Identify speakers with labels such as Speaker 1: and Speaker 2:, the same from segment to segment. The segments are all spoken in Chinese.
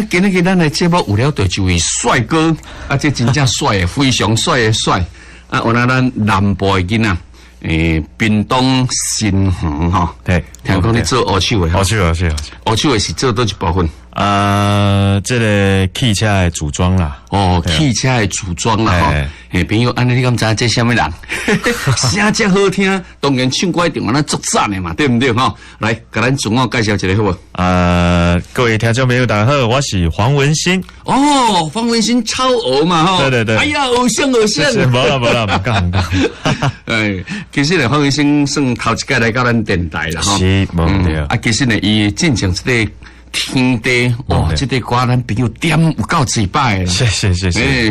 Speaker 1: 今日咱的节目有了对一位帅哥，这真正帅的，非常帅的帅。有咱南部的囡仔，屏东新园吼，
Speaker 2: 对，
Speaker 1: 听讲你做乌手的，
Speaker 2: 乌手
Speaker 1: 的是做倒一部分？
Speaker 2: 这个汽车的组装啦，
Speaker 1: 汽车的组装啦，朋友，安尼你敢知这什么人？声真好听，当然唱歌一定安足赞的嘛，对不对哈？来，给咱自我介绍一下好不？
Speaker 2: 各位听众朋友，大家好，我是黄文新。
Speaker 1: 黄文新超偶嘛哈？
Speaker 2: 对。
Speaker 1: 哎呀，偶像。
Speaker 2: 没啦，不敢。
Speaker 1: 其实呢，黄文新算头一届来到咱电台啦哈。
Speaker 2: 是，没对。
Speaker 1: 其实呢，伊进前这个。天地这个歌咱朋友点有够几摆
Speaker 2: 谢谢。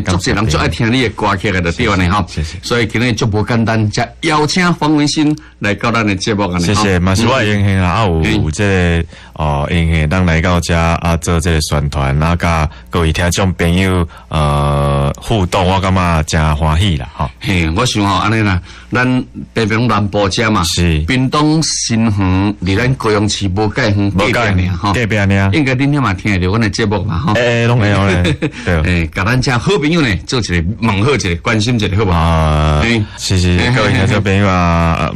Speaker 1: 足侪人最爱听你的歌曲的就对呢哈。
Speaker 2: 谢谢。
Speaker 1: 所以今日就不简单，才邀请黄文新来到咱的节目安尼。
Speaker 2: 谢谢，嘛是我荣幸啦，有这个荣幸当来到这做这个宣传，甲各位听众朋友互动，我感觉真欢喜啦哈。
Speaker 1: 我想安尼啦，咱北平南部遮嘛，
Speaker 2: 是
Speaker 1: 屏东新园离咱高雄市无介远，
Speaker 2: 隔壁哈。
Speaker 1: 应该恁遐嘛听得到阮的节目嘛吼？
Speaker 2: 拢会咧，
Speaker 1: 对。甲咱遮好朋友呢，做一个问好一个，关心一个好不好？
Speaker 2: 谢谢各位听众朋友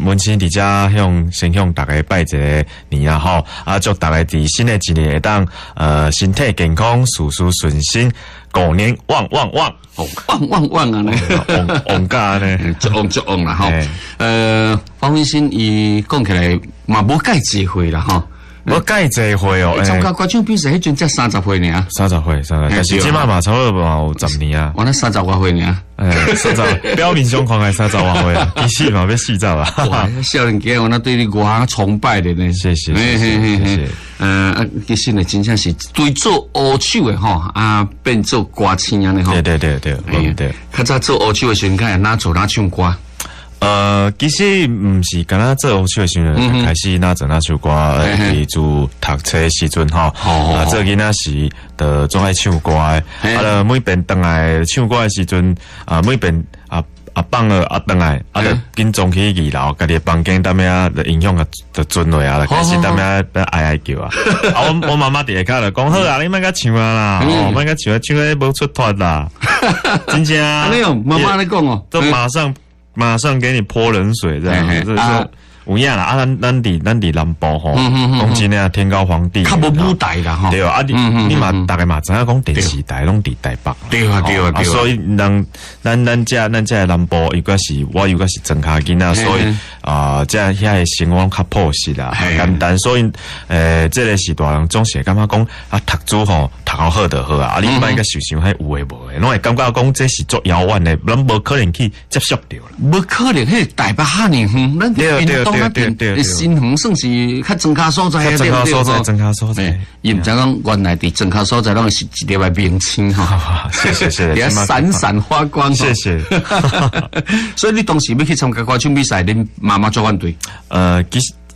Speaker 2: 文青伫遮先向大家拜一个年啦吼，祝大家伫新的一年会当身体健康，事事顺心，狗年旺旺旺，
Speaker 1: 旺啊呢，
Speaker 2: 旺家呢，
Speaker 1: 足旺啦吼。黄文新伊讲起来嘛无介济岁啦吼。
Speaker 2: 我介济岁
Speaker 1: 参加歌唱比赛迄阵才30岁尔
Speaker 2: ，30岁，但是即摆嘛差不多有10年啊。
Speaker 1: 我那30多岁尔
Speaker 2: ，30标明胸狂还30多岁啊，其实嘛要40啊。
Speaker 1: 哇，少年家我那对你偌崇拜的呢。
Speaker 2: 谢谢。
Speaker 1: 其实呢，真正是对做乌手的吼，变做歌星安尼吼。
Speaker 2: 对。
Speaker 1: 较早做乌手的时阵，看哪做哪唱歌。
Speaker 2: 其实唔是，敢若做乌手的时阵开始哪做哪首歌，自读册的时阵吼，做囡仔时就总爱唱歌的，每遍回来唱歌的时阵，每遍放了回来，就紧装起二楼，家己房间踮遐就影响就准落啊，开始踮遐哀叫啊。我妈妈伫下骹就讲好啊，你莫甲唱啊啦，莫甲唱咧无出脱啦，真正啊。
Speaker 1: 安尼哦，妈妈咧讲哦，
Speaker 2: 都马上给你泼冷水，这样子说有影啦。咱伫南部吼，讲真诶，天高皇帝，
Speaker 1: 较无舞台啦吼。
Speaker 2: 对啊，你嘛大概嘛知影讲电视台拢伫台北。
Speaker 1: 对啊。
Speaker 2: 所以咱遮南部又个是我又个是庄脚囡仔，所以遮遐诶生活较朴实啦，简单。所以这个是大人总是感觉讲读书吼读好就好啊。你莫个想想迄有诶无诶，拢会感觉讲这是足遥远诶，咱无可能去接触到啦。
Speaker 1: 无可能，迄台北遐尔远，咱屏东那边新园算是较庄脚所在，
Speaker 2: 庄脚所在，
Speaker 1: 伊毋知讲原来伫庄脚所在，拢是一粒诶明星吼。
Speaker 2: 谢谢，
Speaker 1: 也闪闪发光。
Speaker 2: 谢谢。
Speaker 1: 所以你当时要去参加歌唱比赛，恁妈妈做反对？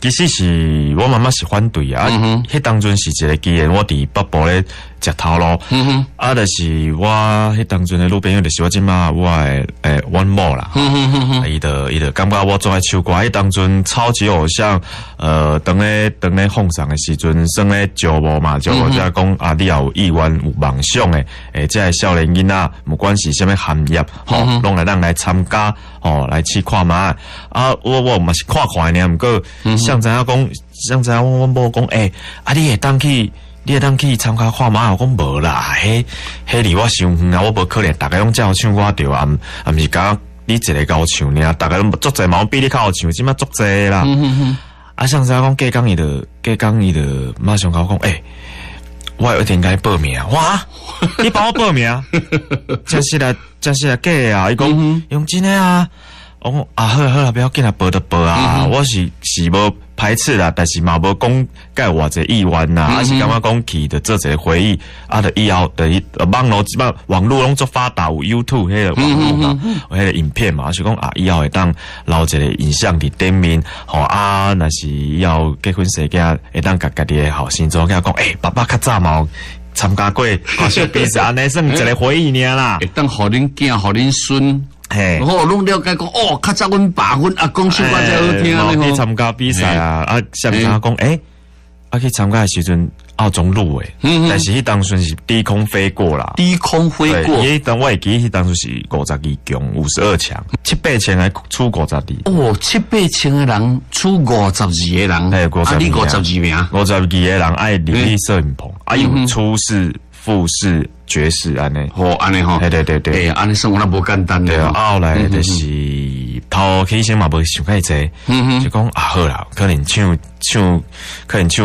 Speaker 2: 其实是我妈妈是反对啊，迄当阵是一个机缘，我伫北部咧食头路，就是我迄当阵的女朋友，就是我即马我的阮某啦，伊就感觉我做爱唱歌，迄当阵超级偶像，当咧奉上的时阵，算咧招募嘛，招募即係講你也有意願有夢想的，即係少年囡仔，不管是啥物行業，攏來咱來參加，來去看嘛。我嘛是看呢，毋過像知影講，我某講，你會當去參加看嘛？我講無啦，迄離我傷遠啊，我無可能，大家攏叫我唱歌着啊，毋是講你一個教我唱爾，大家攏足濟嘛，比你較好唱，即馬足濟啦。像知影講，隔工伊就馬上甲我講，我有一定該報名，哇！你幫我報名，真是啦假啊！伊講用真誒啊！我講好啦，不要緊啦，報就報啊！我是無排斥啦，但是嘛無講介有偌濟意願啦，是感覺講去就做一個回憶，就以後就網絡攏足發達，有 YouTube 迄個網絡嘛，有迄個影片嘛，是講以後會當留一個印象佇頂面，若是以後結婚生囝會當甲家己的後生仔講，爸爸較早嘛參加過歌唱比賽，安尼算一個回憶爾啦，
Speaker 1: 會當互恁囝、互恁孫。攏了解講，較早阮爸、阮阿公唱歌真好聽咧。
Speaker 2: 去參加比賽啊，像知影講，去參加的時陣，澳中路诶，但是迄当时是低空飞过啦，
Speaker 1: 低空飞过。
Speaker 2: 迄当我会记，迄当时是52强，52强，7、8千来出52。
Speaker 1: 哦，7、8千个人出52个人，
Speaker 2: 哎，52
Speaker 1: 你52名
Speaker 2: ，52个人爱入去摄影棚，啊有初试、复试、爵士安尼，
Speaker 1: 哦安尼吼，
Speaker 2: 对，
Speaker 1: 哎安尼生活那无简单
Speaker 2: 对啊，后来就是头起先嘛无想太济，就讲啊好啦，可能唱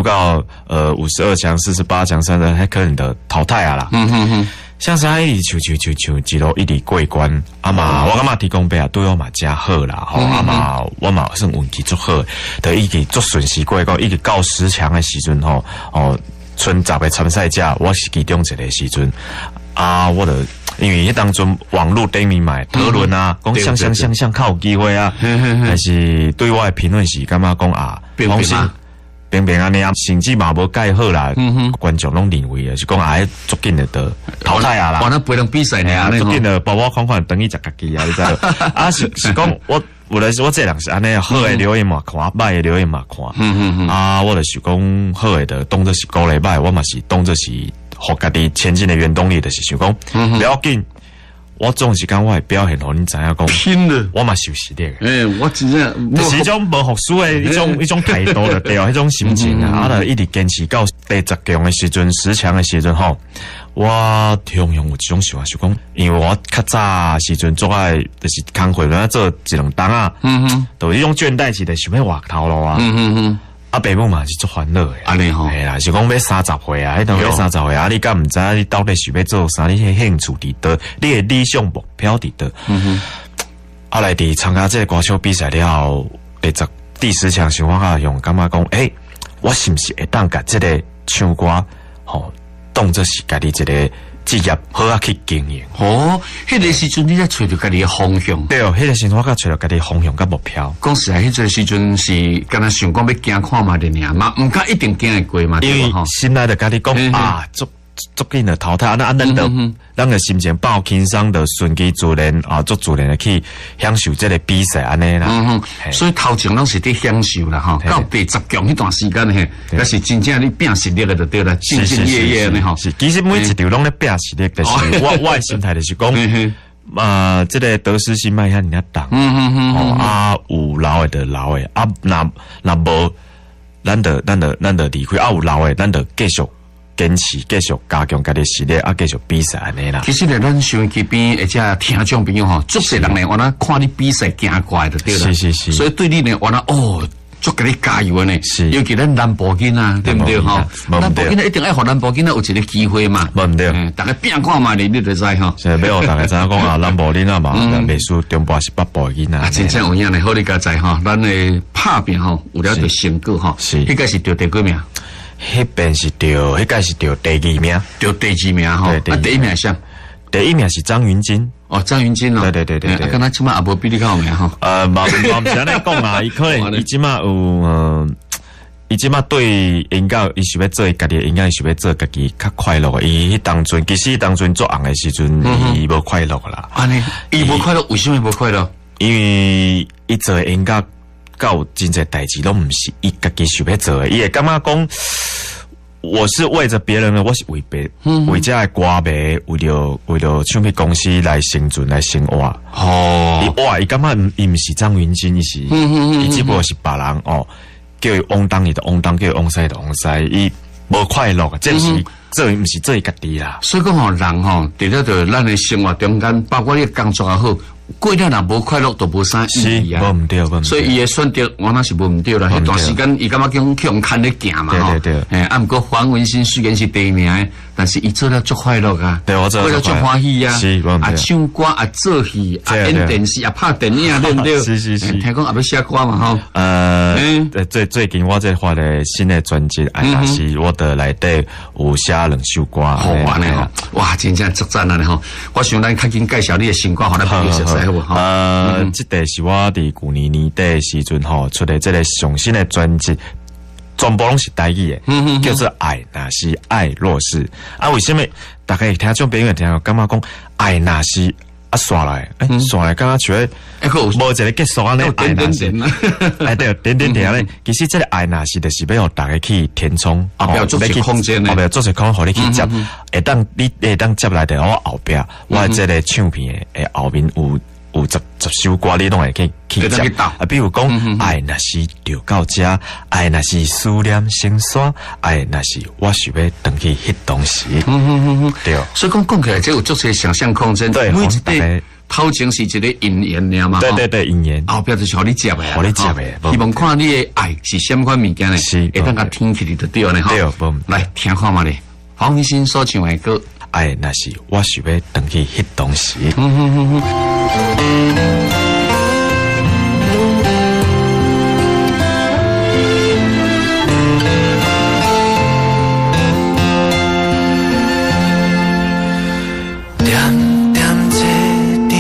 Speaker 2: 到52强、48强、30，还可能的淘汰啊啦。像是一直唱一路一直过关，啊嘛，我感觉提供杯啊对我嘛真好啦，吼，啊嘛，我嘛算运气足好，就一直足顺势过关，一直到10强的时阵吼，剩10个参赛者，我是其中一个时阵，啊，我的因为迄当中网络顶面嘛讨论啊，讲像较有机会啊，但是对我的评论是感觉讲啊，平安尼啊，成绩嘛无介好啦，观众拢认为啊，是讲啊，足紧的淘汰啊啦，
Speaker 1: 完了不能比赛呢，
Speaker 2: 足紧的包包款款等于食家己啊，你知道？啊是讲我这人是安尼，好的留言嘛看，歹的留言嘛看，啊，我就是讲好的当作是鼓励，歹我嘛是当作是互家己前进的原动力，就是想讲不要紧。我总是讲我的表现，互你知影讲
Speaker 1: 拼了，
Speaker 2: 我嘛受实力
Speaker 1: 的。我真正
Speaker 2: 就是一种无服输的一种态度就对，迄种心情啊，就一直坚持到第10强的时阵、10强的时阵吼，我同样有一种想法，是讲，因为我较早时阵做爱就是工课咧做一两档啊，就迄种倦怠期的想要滑头路啊。啊，爸母嘛是足欢乐诶，
Speaker 1: 安尼吼，
Speaker 2: 系啦，是讲要30岁啊，迄当要30岁啊，你敢毋知你到底想要做啥？你迄兴趣伫倒，你诶理想目标伫倒。后来伫参加这个歌手比赛了后，第10强时，我较用感觉讲，我是毋是会当甲这个唱歌吼，当作是家己一个职业好啊去经营。
Speaker 1: 迄个时阵你才找到家己的方向。
Speaker 2: 对哦，迄个时阵我才找到家己方向甲目标。
Speaker 1: 讲实在，迄个时阵是敢若想讲要行看嘛的尔嘛，毋敢一定行会过嘛，
Speaker 2: 因为心内就家己讲啊，足紧的淘汰啊，咱的心情爆轻松的顺其自然啊，足自然的去享受这个比赛安尼啦。
Speaker 1: 所以头前拢是伫享受啦吼，到第10强迄段时间嘿，那是真正你拼实力的就对啦，兢兢业业的吼。
Speaker 2: 是，其实每一条拢咧拼实力，但是我的心态就是讲，这个得失心卖遐尔重。啊，有老的就老的，啊，那无，咱就离开，啊，有老的，咱就继续。坚持继续加强家己实力，啊，继续比赛安尼啦。
Speaker 1: 其实咧，咱收音机边而且听众朋友吼，足侪人咧，我那看你比赛行过来就对啦。是。所以对你咧，我那足给你加油呢。是。尤其咱南部囡啊，对不对哈？南部囡一定爱互南部囡有一个机会嘛。唔对。大家拼看嘛，你就知吼。
Speaker 2: 是，要互大家知影讲啊，南部囡啊嘛，袂输中部是北部囡啊。
Speaker 1: 真正有影咧，好你家知吼，咱的拍拼吼，有了着成果吼。是。迄个是得第几名？
Speaker 2: 迄边是丢，迄个是丢第2名，
Speaker 1: 丢第2名吼。对，第1名是？
Speaker 2: 第1名是张云金。
Speaker 1: 张云金哦。对。刚才起码也无比你较有名吼。
Speaker 2: 冇唔是安尼讲啊，伊可能伊起码有伊即马对音乐，伊想要做家己的音乐，伊想要做家己较快乐。伊当阵其实当阵做红的时阵，伊无快乐啦。
Speaker 1: 安尼，伊无快乐，为什么无快乐？
Speaker 2: 因为伊做的音乐。到真侪代志拢毋是伊家己想要做的，伊会感觉讲，我是为着别人的，我是为为这个歌迷，为了唱片公司来生存来生活。伊感觉伊毋是张云金，伊是伊只不过是别人叫伊往东伊就往东，叫伊往西就往西，伊无快乐，这毋是做毋是做伊家己啦。
Speaker 1: 所以讲人除了着咱的生活中间，包括你工作也好。过了若无快乐，就无啥意义啊。无毋对，所以伊的选择，我那是无毋对啦。迄段时间，伊感觉去用看咧行嘛，对。毋过黄文新虽然是第1名，但是伊做了足快乐啊，
Speaker 2: 对我做了
Speaker 1: 足欢喜啊。
Speaker 2: 是，
Speaker 1: 唱歌啊，做戏啊，演电视啊，拍电影，对不对？
Speaker 2: 是。
Speaker 1: 听讲也要写歌嘛，吼。
Speaker 2: 最近我在发的新的专辑，也是我的内底有写2首歌。
Speaker 1: 好安尼吼，哇，真正足赞啊！吼，我想咱较紧介绍你的新歌，互咱朋友熟悉。
Speaker 2: 这个是我伫去年年底时阵吼出的这个上新的专辑，全部拢是台语的，叫做《爱那是爱若是》啊。为什么大家听众朋友听感觉讲爱那是刷来，刷来，刚刚像无一个结束安尼，
Speaker 1: 点点点，
Speaker 2: 对，点点点咧。其实这个爱若是就是要让大家去填充，
Speaker 1: 不要做些空间咧，
Speaker 2: 不要做些空，互你去接。你会当接来的我后壁，我这个唱片诶后面有十首歌，你拢会去接。比如讲，爱若是就到这，爱若是思念成山，爱若是我想要回去迄当时。对。
Speaker 1: 所以讲起来，这有足些想象空间。
Speaker 2: 对，
Speaker 1: 每一个头前是一个引言了嘛。
Speaker 2: 对，引言。
Speaker 1: 后壁就是互你接的。
Speaker 2: 互你接的。
Speaker 1: 希望看你的爱是什么款物件呢？
Speaker 2: 是。
Speaker 1: 会当甲听起来就对了哈。
Speaker 2: 对，
Speaker 1: 来听看嘛咧，黄伟新所唱的歌。
Speaker 2: 爱若是我想要回去迄当时。
Speaker 3: 点点坐伫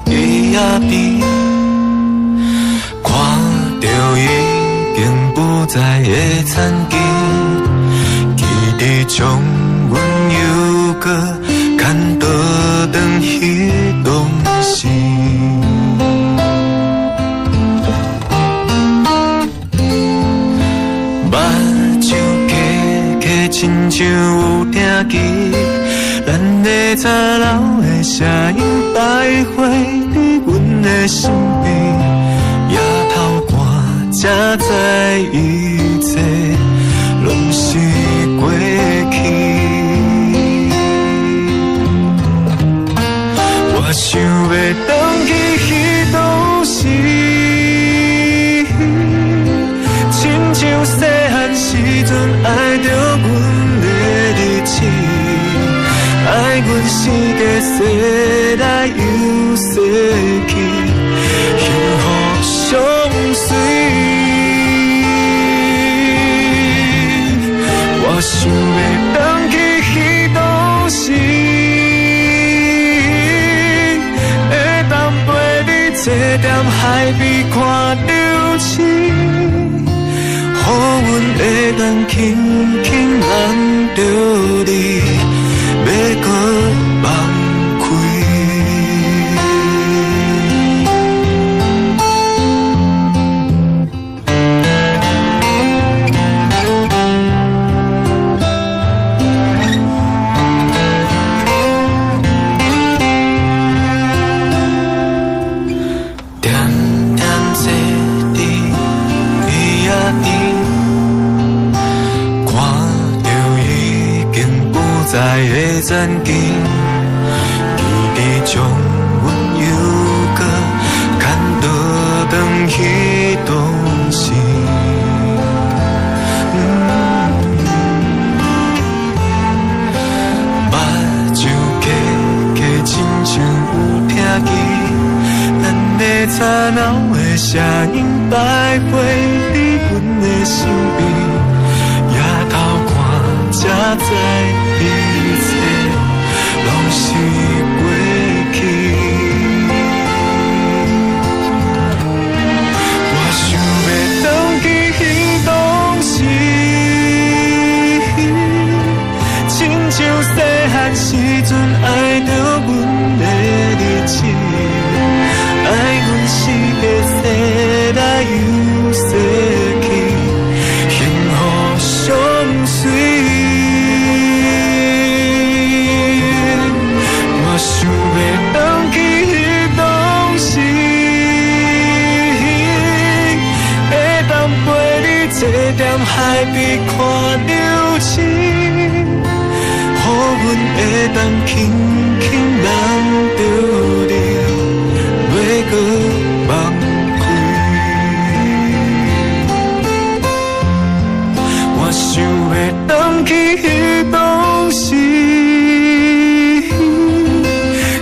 Speaker 3: 伊仔边，看着已经不在的残景，记得将阮又搁牵倒转迄当时。目睭起起，亲像有听见。咱的早老的声音徘徊伫阮的身边，夜头看才知一切拢是过去。我想要回去迄当时，亲像细汉时阵爱着阮的日子。爱阮是个世来又逝去，幸福相随。我想要回去迄当时，会当陪你坐踮海边看流星，予阮会当轻轻揽着你。要搁放开，点点坐伫伊仔边，看着已经不在的残景，记得将阮又搁牵倒转去当时。目睭起起，亲像有听见咱的早老的声音徘徊伫阮的身边。夜头看才知一切拢是过去。我想要回去迄当时，亲像细汉时阵爱着阮的日子，爱阮是个世来又逝去。相随，我想要回去迄当时，会当陪你坐踮海边看流星，予阮会当轻轻揽着你，要搁放开。想要回去迄当时，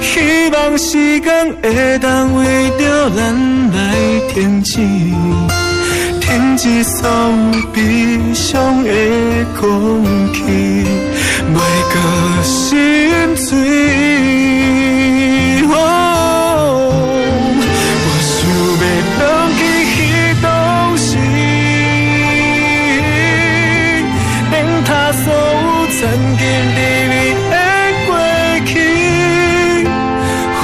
Speaker 3: 希望时间会当为着咱来停止，停止所有悲伤的空气，袂搁心碎。我想要回去迄当时。所有曾经甜蜜的过去，予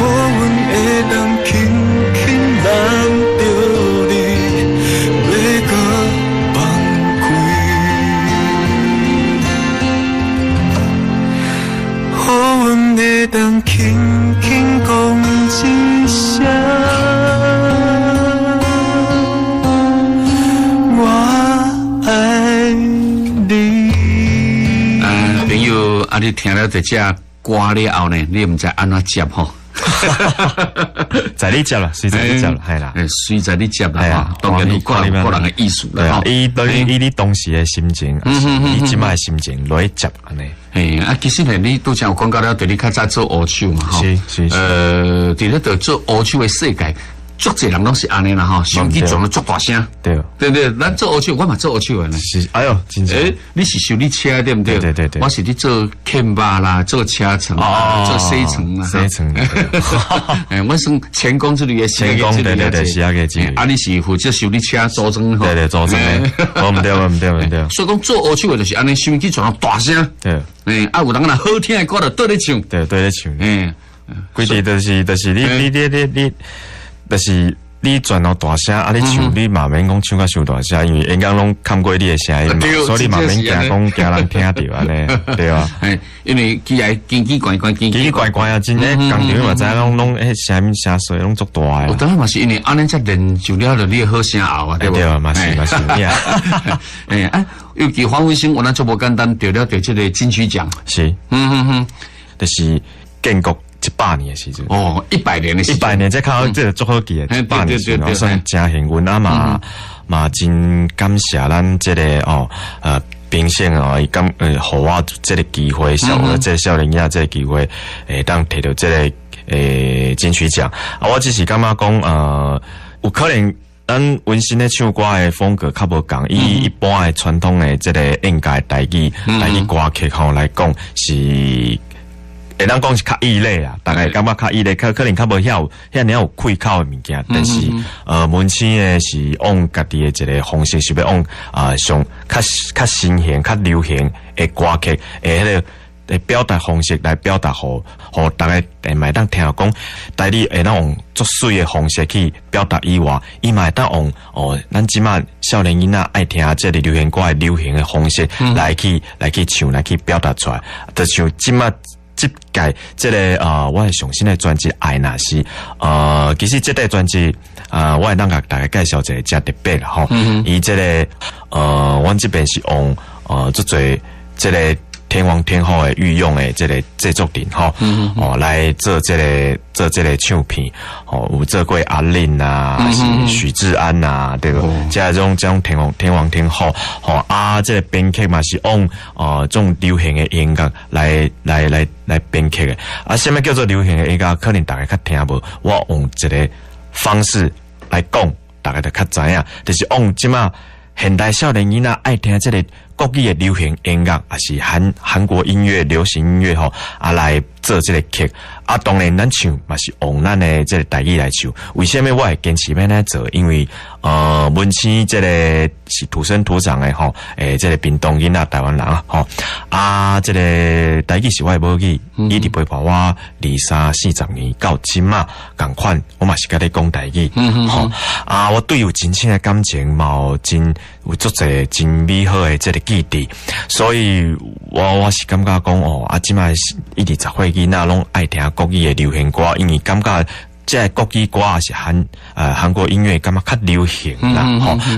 Speaker 3: 会当轻轻讲一声，我爱你。
Speaker 1: 朋友，啊，你听了这只歌了后呢，你唔知安怎接吼？
Speaker 2: 在你接啦，随在你接啦，系啦，
Speaker 1: 随在你接啦，当然有个人的艺术啦。
Speaker 2: 伊你当时的心情，你即摆的心情落去接安尼。
Speaker 1: 其实呢，你拄则有讲到了，对你较早做乌手嘛，吼。
Speaker 2: 是。
Speaker 1: 伫咧做乌手的世界。足侪人拢是安尼啦吼，手机转了足大声，
Speaker 2: 对，
Speaker 1: 咱做乌手，我嘛做乌手的呢。
Speaker 2: 是，哎呦，真正。
Speaker 1: 你是修理车对不对？
Speaker 2: 对。
Speaker 1: 我是伫做钳把啦，做车层啊，做洗层啦。
Speaker 2: 洗层。
Speaker 1: 我算前工之类的
Speaker 2: 前工，对，是啊个之类。
Speaker 1: 啊，你是负责修理车组装吼？
Speaker 2: 对，组装的。我唔对。
Speaker 1: 所以讲做乌手的就是安尼，手机转了大声。
Speaker 2: 对。
Speaker 1: 有人若好听的歌就对咧唱。
Speaker 2: 对咧唱。规地就是你。就是你转到大声，啊！你唱你嘛免讲唱甲伤大声，因为人家拢看过你的声音嘛，所以你嘛免惊讲人听到安尼，对啊。
Speaker 1: 因为奇怪
Speaker 2: 啊，真诶，工厂嘛知拢声音声水拢足大诶。
Speaker 1: 我当然嘛是因为安尼才练就了你好声熬啊，对不？
Speaker 2: 对啊，嘛是
Speaker 1: 尤其黄文兴，我那做无简单，得了这个金曲奖。
Speaker 2: 是，就是建国。100年的时阵
Speaker 1: 100年的时阵
Speaker 2: ，100年再靠这个足好记的100年时阵，算真幸运啊嘛真感谢咱这个评审伊感互我这个机会，这个少年仔这个机会，当摕到这个金曲奖啊，我只是感觉讲有可能咱文心的唱歌的风格较无共，一般的传统的这个应该台语歌曲吼来讲是。会当讲是较异类啊，大概感觉较异类，可能较无遐有开口的物件，但是文青诶是往家己的一个方式，是要往上较新型、较流行的歌曲诶迄个表达方式来表达，互大家会当听讲，台语会当用足水的方式去表达以外，伊嘛会当用咱即马少年囡仔爱听这个流行歌的流行的方式来去唱来去表达出来，就像即马。这届这个我的上新的专辑《爱那是》其实这代专辑我会当甲大家介绍一个较特别啦吼，伊这个阮这边是用足侪这个天王天后的御用的这个制作人吼，来做这个唱片，有做过阿令啊，是许志安啊，对不？这种天王天后，这个编曲嘛是用这种流行的音乐来编曲的。什么叫做流行的音乐？可能大家较听无，我用一个方式来讲，大家就较知影，就是用即马现代少年囡仔爱听这个国语的流行音乐，还是韩国音乐、流行音乐吼，来做这个曲。当然咱唱嘛是用咱的这个台语来唱。为什么我会坚持要来做？因为文青这个是土生土长的吼，这个屏东囡仔台湾人吼，这个台语是我的母语，一直陪伴我23、40年到今嘛，同款我嘛是甲你讲台语，吼我对有真正的感情，嘛有足侪真美好的这个记忆，所以我是感觉讲即摆一直10岁囡仔拢爱听国语的流行歌，因为感觉这个国语歌也是韩国音乐感觉较流行啦，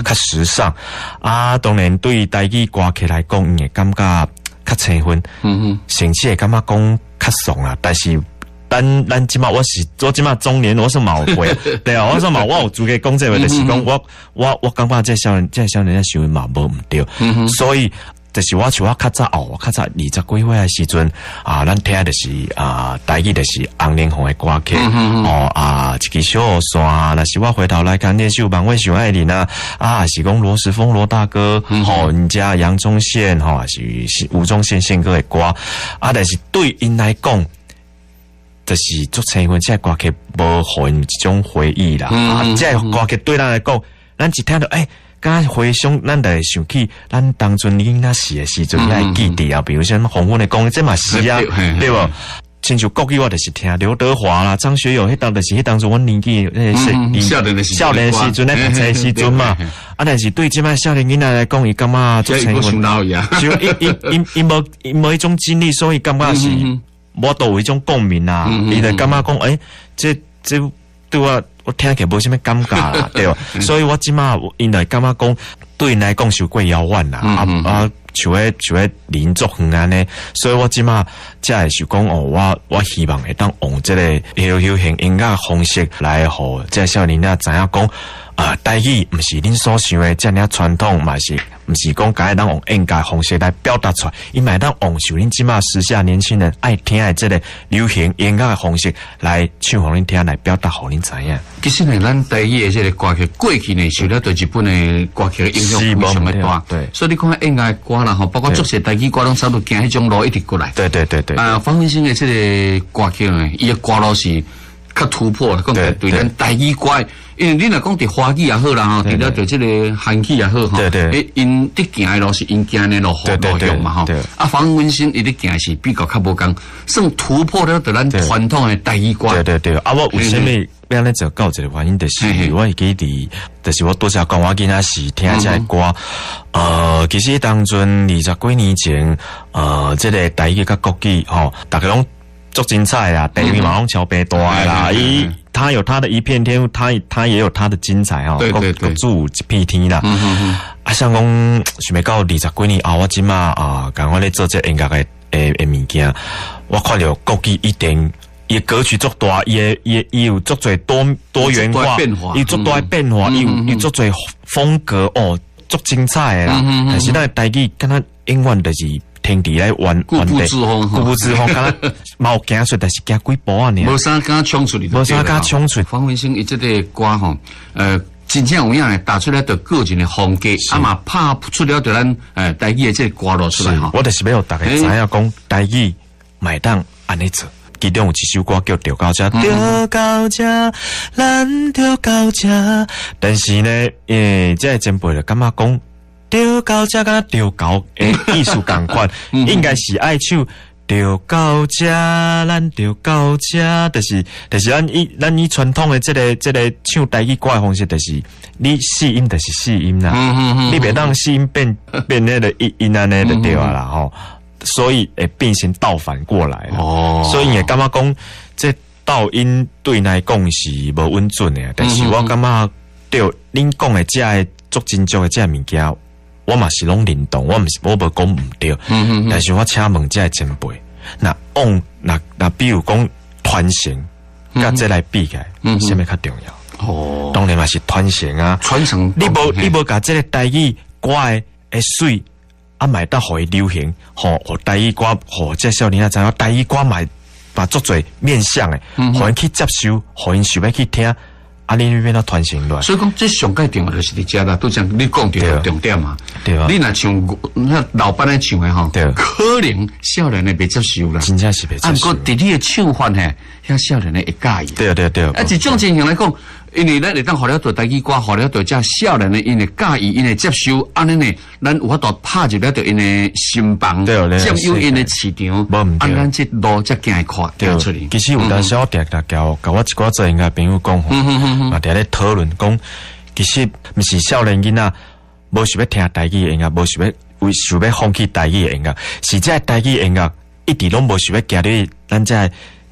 Speaker 2: 较时尚当然对于台语歌曲来讲，因为感觉较青春，甚至会感觉讲较爽啦，但是。咱即马我即马中年，我是毛会，对啊，我说我有资格讲这话，就是讲我感觉这少年在想为嘛无唔对，所以就是我像我较早20几岁的时阵咱听的是台语的是红莲红的歌曲，一支小山，那是我回头来看那首万位想爱你呢，是讲罗时丰罗大哥，人家杨宗宪是吴宗宪宪哥的歌，但是对因来讲。就是足青春，这歌曲无互因一种回忆啦。这歌曲对咱来讲，咱一听到刚回想，咱就会想起咱当初囡仔时的时阵来记忆啊。比如像黄昏的讲，这嘛是啊，对无？亲像国语我就是听刘德华啦、张学友，迄当初我年纪少年的时阵咧读册的时阵嘛。但是对即摆少年囡仔来讲，伊感觉足青春，就伊无一种经历，所以感觉是。我都有一种共鸣啊，伊就感觉讲，这对我听起来无什么感觉啦，对吧？所以我即马因来感觉讲，对因来讲是过遥远啦，像迄林作远安尼，所以我即马才会想讲我希望会当用这个流行音乐方式来互这少年仔知影讲。台语毋是恁所想的遮尔传统，嘛是毋是讲该当用应该方式来表达出来，伊嘛当用像恁即马时下年轻人爱听的这个流行音乐的方式来唱互恁听，来表达互恁知影。
Speaker 1: 其实呢，咱台语的这个歌曲过去呢，受了对日本的歌曲的影响非常的大，
Speaker 2: 对，
Speaker 1: 所以你看音乐歌啦吼，包括作些台语歌拢差不多行迄种路一直过来。
Speaker 2: 对。
Speaker 1: 方文山的这个歌曲呢，伊的歌路是较突破啦，讲对咱台语歌。因为你若讲伫华语也好啦吼，除了对这个韩语也好吼，因伫行的路是因行的路用嘛吼。方文山伊伫行是比较较无共，算突破了对咱传统的台语歌。
Speaker 2: 对。我为什么要安尼做到一个原因，就是我会记伫，就是我多少讲我囡仔是听这个歌。其实当阵20几年前，这个台语甲国语吼，大家拢足精彩啦，台语嘛拢超白大啦，他有他的一片天，他也有他的精彩哈，各主一片天啦。像讲想要到20几年后，我即马赶快咧做这音乐的物件，我看到国语一定伊歌曲足大，伊有足侪多元化，伊足大变化，伊有足侪风格足精彩的啦。但是咱台语敢若永远就是天地来玩
Speaker 1: 固步自封，
Speaker 2: 敢若嘛有行出，但是行几步啊？
Speaker 1: 无啥敢冲出去，
Speaker 2: 无啥敢冲出。
Speaker 1: 方文山伊这个歌吼，真正有影诶，打出来的个人的风格，嘛拍出了对咱台语的这个歌路出来吼。
Speaker 2: 我就是要有大家知影讲台语麦当安尼做。其中有一首歌叫《钓到遮》，钓到遮，咱钓到遮。但是呢，这个前辈就感觉讲。钓到遮敢若钓狗诶，意思共款，应该是爱唱钓到遮，咱钓到遮，但是咱以传统的这个唱台语歌的方式，就是你四音就是四音啦，你别当四音变那个一音安尼就对啊啦吼，所以会变成倒反过来了，所以也感觉讲这倒音对来讲是无稳准的，但是我感觉对恁讲的这个足真足的这物件。我嘛是拢认同，我无讲唔对，但是我请问这前辈，那比如讲传承，甲这来比起来，什么较重要？当然嘛是传承啊，
Speaker 1: 传承。
Speaker 2: 你无甲这个台语歌的水买到互伊流行，互台语歌，互这少年仔知影台语歌嘛足侪面向诶，互因去接受，互因想要去听。你那边那传承落，
Speaker 1: 所以讲这上界重要就是伫遮啦，都像你讲到重点嘛。
Speaker 2: 对啊，
Speaker 1: 你若唱那老班咧唱诶吼，可能少年诶袂接受啦，
Speaker 2: 真正是袂接受。
Speaker 1: 不过伫你诶唱法嘿，遐少年诶会介意。
Speaker 2: 对。
Speaker 1: 一种情形来讲，因为咱会当互了做台语歌，互了做遮少年诶，因会介意，因会接受，安尼呢，咱有法度拍入了着因诶心房，占有因诶市场，咱这路才行会快行出去。
Speaker 2: 其实有当时我常常甲我一寡做音乐朋友讲吼，嘛伫咧讨论讲，其实毋是少年囡仔无想要听台语音乐，无想要放弃台语音乐，是这台语音乐一直拢无想要行入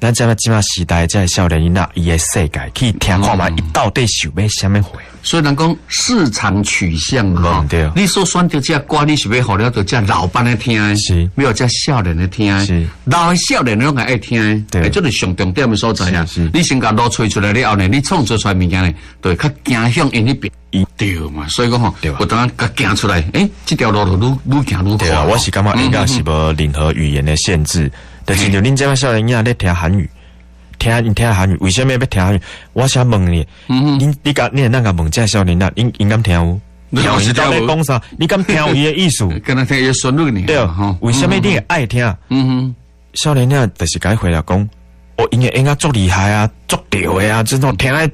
Speaker 2: 咱这即时代这少年囡仔伊诶世界去听看嘛，伊到底想要什么货？
Speaker 1: 所以人讲市场取向嘛，你所选择这歌，你是要互了着这老班的听，
Speaker 2: 是
Speaker 1: 没有这少年的听，是老的少年拢爱听，对，这是上重点的所在啊。你先甲路吹出来了后呢，你创作出来物件呢，就会较倾向因迄边。对嘛，所以讲吼，有当甲行出来，这条路就愈行愈快。
Speaker 2: 对啊，我是感觉应该是无任何语言的限制。但是就恁这帮少年仔咧听韩语，听韩语，为什么要听韩语？我想问你，你敢问这少年仔，因敢听有？听是在讲啥？你敢听有伊的意思？
Speaker 1: 跟他听伊旋律呢？
Speaker 2: 对，为什么你会爱听？少年仔就是该回来讲，因为音乐足厉害啊，足屌的啊，这种听来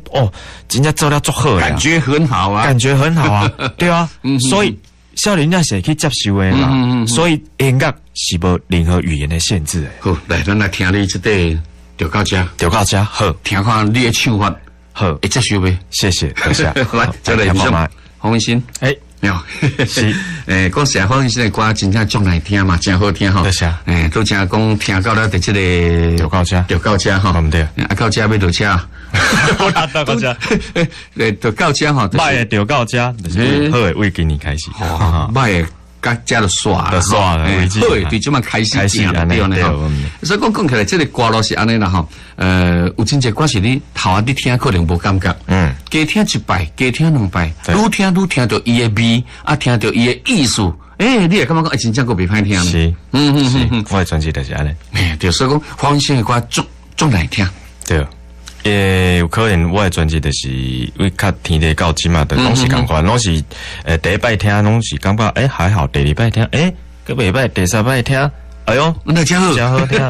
Speaker 2: 真正做了足好，
Speaker 1: 感觉很好啊，
Speaker 2: 对啊，所以。少年仔是去接受的嘛，所以音乐是无任何语言的限制的。
Speaker 1: 好，来，咱来听你这个钓到遮，好，听看你的唱法，
Speaker 2: 好，
Speaker 1: 会接受未？
Speaker 2: 谢谢，多谢。
Speaker 1: 来，再来一首，黄文新，有是讲实话，方式的歌真正足难听嘛，真好听吼。都真讲听到了，在这个
Speaker 2: 就到这
Speaker 1: 哈，
Speaker 2: 对，
Speaker 1: 到这要到这。
Speaker 2: 我达到到这，
Speaker 1: 就到这哈，
Speaker 2: 歹的就到这，就是好的为今年开始，
Speaker 1: 歹的甲遮就煞了，
Speaker 2: 好
Speaker 1: 的对这么开始听对呢吼。所以讲起来，这个歌路是安尼啦吼。有真侪歌是你头啊，你听可能无感觉，加听一摆，加听两摆，愈听愈听到伊的味，啊，听到伊的意思，你也感觉讲真正个袂歹听呢。
Speaker 2: 是，我的专辑就是安尼。
Speaker 1: 对，所以讲方声的歌足难听。
Speaker 2: 对。有可能我的专辑就是为较天地到即嘛，拢是共款，拢是第一摆听拢是感觉还好，第二摆听个袂歹，第三摆听哎哟，
Speaker 1: 那真
Speaker 2: 好听，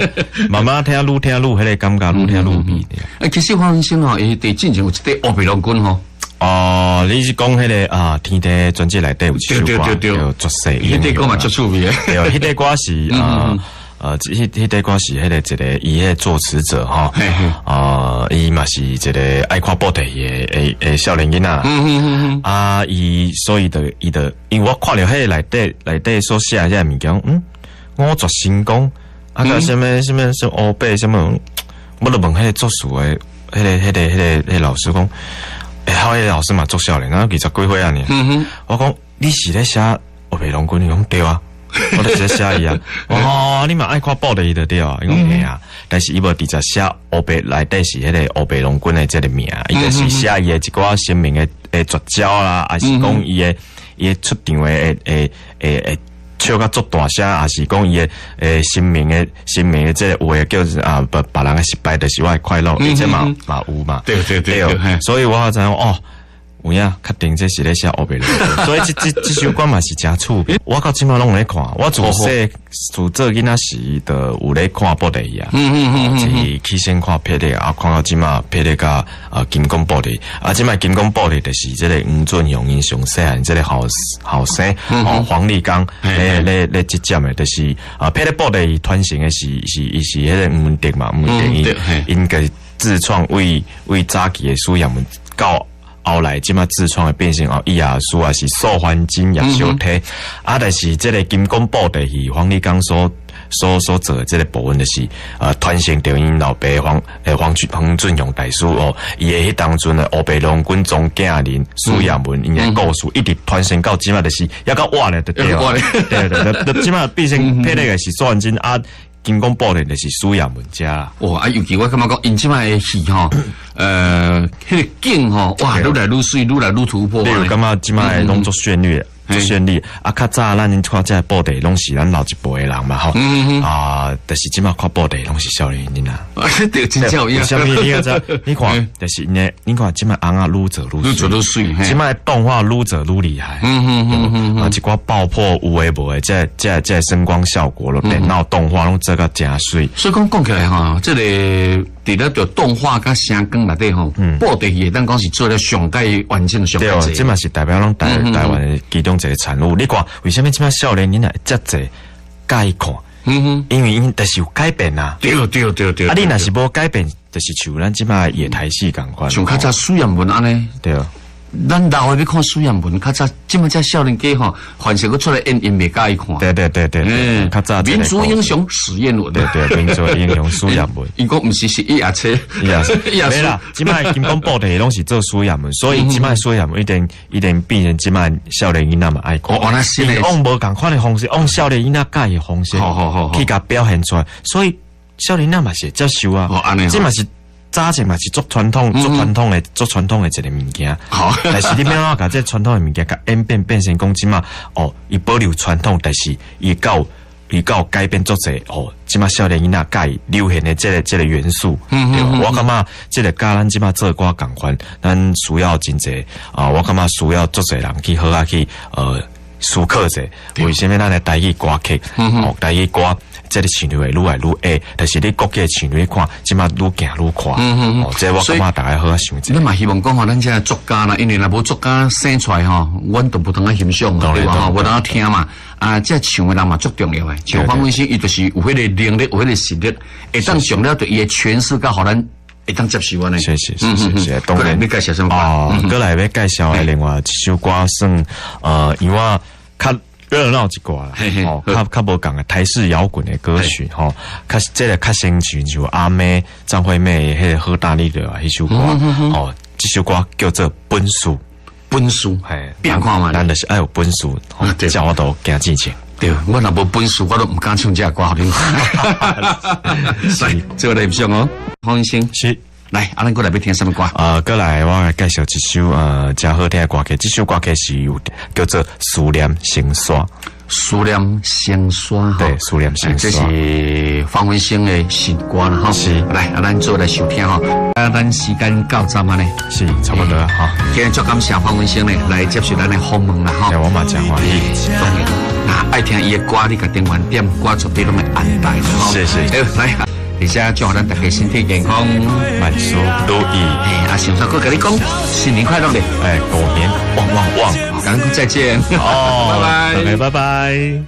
Speaker 2: 慢慢听愈听愈迄个感觉，愈听愈味。
Speaker 1: 其实方声吼，伊伫进前有一块黑白龙滚吼。
Speaker 2: 哦，你是讲迄个天地专辑内底有一首歌叫作势，
Speaker 1: 迄块歌嘛足趣味诶。
Speaker 2: 对，迄块歌是迄块歌是迄个一个伊个作词者哈，伊嘛是一个爱看布袋的少年囡仔，伊所以伊的，因为我看了迄个内底所写遐物件，我作成功，甲什么乌白什么，我都问迄个作词的，迄个老师讲，好，迄个老师嘛作少年啊，20几岁啊呢，我讲你是咧写乌白龙君，伊讲对啊。我就直接写伊啊，你嘛爱看报的伊就对啊，伊讲嘿啊，但是伊无直接写黑白内底是迄个黑白龙君的这个名，伊就是写伊的一寡生命的绝招啦，还是讲伊的出场的唱甲足大声，还是讲伊的生命的这个话叫别人的失败就是我的快乐，而且嘛有嘛，
Speaker 1: 对，
Speaker 2: 所以我知影有影，确定这是咧写黑白龙，所以这首歌嘛是真趣味。我到即马拢咧看，我自做囡仔时就有咧看布袋戏啊，是起先看霹雳啊，看到即马霹雳甲金光布袋，即马金光布袋就是这个黄俊雄因上细汉这个后生黄立刚咧接接的，就是霹雳布袋传承的是迄个吴文迪嘛，吴文迪因个自创为早期的苏阳文到。后来即马自创的变成伊亚书啊是受环境也小体，但是这个金光布袋戏黄立刚所做的这个部分就是传承着因老爸黄俊雄大师伊的迄当阵的黑白龙君总囝人苏亚文因的故事一直传承到即马就是要到活咧，对，即马变成霹雳的是受环境金光布袋就是苏亚文家。
Speaker 1: 尤其我感觉讲因即摆的戏吼，迄个景吼，哇，愈来愈水，愈来愈突破。
Speaker 2: 你有感觉即摆拢做绚丽，较早咱看这布袋拢是咱老一辈的人嘛吼，但是即摆看布袋拢是少年人啊。
Speaker 1: 对，真正有影。
Speaker 2: 什么你知？你看，就是你看即摆红愈做愈水，即摆动画愈做愈厉害。一寡爆破有诶无诶，这声光效果咯，电脑动画拢做甲真水。
Speaker 1: 所以讲起来吼，这个除了着动画甲声光内底吼，布袋戏咱讲是做了上界完整上界。
Speaker 2: 对，即嘛是代表咱台湾的其中一个产物。你看，为什么即摆少年人会遮济介意看？因为因就是有改变啊。
Speaker 1: 对。
Speaker 2: 你若是无改变，就是像咱即摆野台戏共款。
Speaker 1: 像较早苏阳文安尼。
Speaker 2: 对。
Speaker 1: 咱老的要看苏阳文，较早即摆遮少年家吼，凡是佫出来演袂介意看。
Speaker 2: 对，较早
Speaker 1: 民族英雄史艳文。
Speaker 2: 对，民族英雄苏阳文。
Speaker 1: 伊讲毋是伊也车，
Speaker 2: 没啦。即摆金光布袋拢是做苏阳文，所以即摆苏阳文一定变成即摆少年囡仔嘛爱看。
Speaker 1: 那是嘞。
Speaker 2: 用无共款的方式，用少年囡仔介意方式，去甲表现出来，所以少年囡仔嘛是接受啊。即嘛是。早前嘛是做传统的一个物件，但是你要怎甲这传统的物件甲变成讲即嘛伊保留传统，但是伊到改变作者即嘛少年囡仔介流行的这个元素，对吧？我感觉这个甲咱即嘛做歌共款，咱需要真济我感觉需要作者人去好去思考者，为什么咱的台语歌曲台语歌？这个情侣会愈来愈矮，但是你国际情侣看，即马愈行愈快。这我感觉大家好啊想者。
Speaker 1: 咱嘛希望讲咱这作家啦，因为若无作家生出来阮都不通欣赏嘛，对吧？无通听嘛。这唱的人嘛足重要诶。像方文生，伊就是有迄个能力，有迄个实力，会当上了对伊的诠释，甲互咱会当接受我呢。
Speaker 2: 是，当然。
Speaker 1: 你介绍什么歌？
Speaker 2: 过来要介绍的另外一首歌算因为较热闹一挂啦，较无讲的台式摇滚的歌曲较这个较先进就阿妹张惠妹迄个好大力的迄首歌这首歌叫做本事。
Speaker 1: 本事，变看嘛，
Speaker 2: 咱就是爱有本事，叫我都惊进前。
Speaker 1: 对，我若无本事，我都唔敢唱这歌，好听。来，这个来不上哦，黄先
Speaker 2: 是。
Speaker 1: 来，咱过来要听什么歌？
Speaker 2: 过来我来介绍一首真好听的歌曲，这首歌曲是有叫做《思念成山》。
Speaker 1: 思念成山，
Speaker 2: 对，思念成山，
Speaker 1: 这是方文山的新歌啦，哈。
Speaker 2: 是，
Speaker 1: 来，咱做来收听哈。咱时间到站啊呢，
Speaker 2: 是差不多了哈。
Speaker 1: 今日足感谢方文山呢来接受咱的访问啦，哈。
Speaker 2: 我嘛真欢喜，
Speaker 1: 当然，那爱听伊的歌，你甲电话点歌绝对拢会安排的哈。
Speaker 2: 是，
Speaker 1: 来。而且祝咱大家身体健康，
Speaker 2: 万事如意。
Speaker 1: 上山哥跟你讲，新年快乐嘞！
Speaker 2: 狗年旺旺旺！
Speaker 1: 赶快再见，拜拜，
Speaker 2: 拜拜。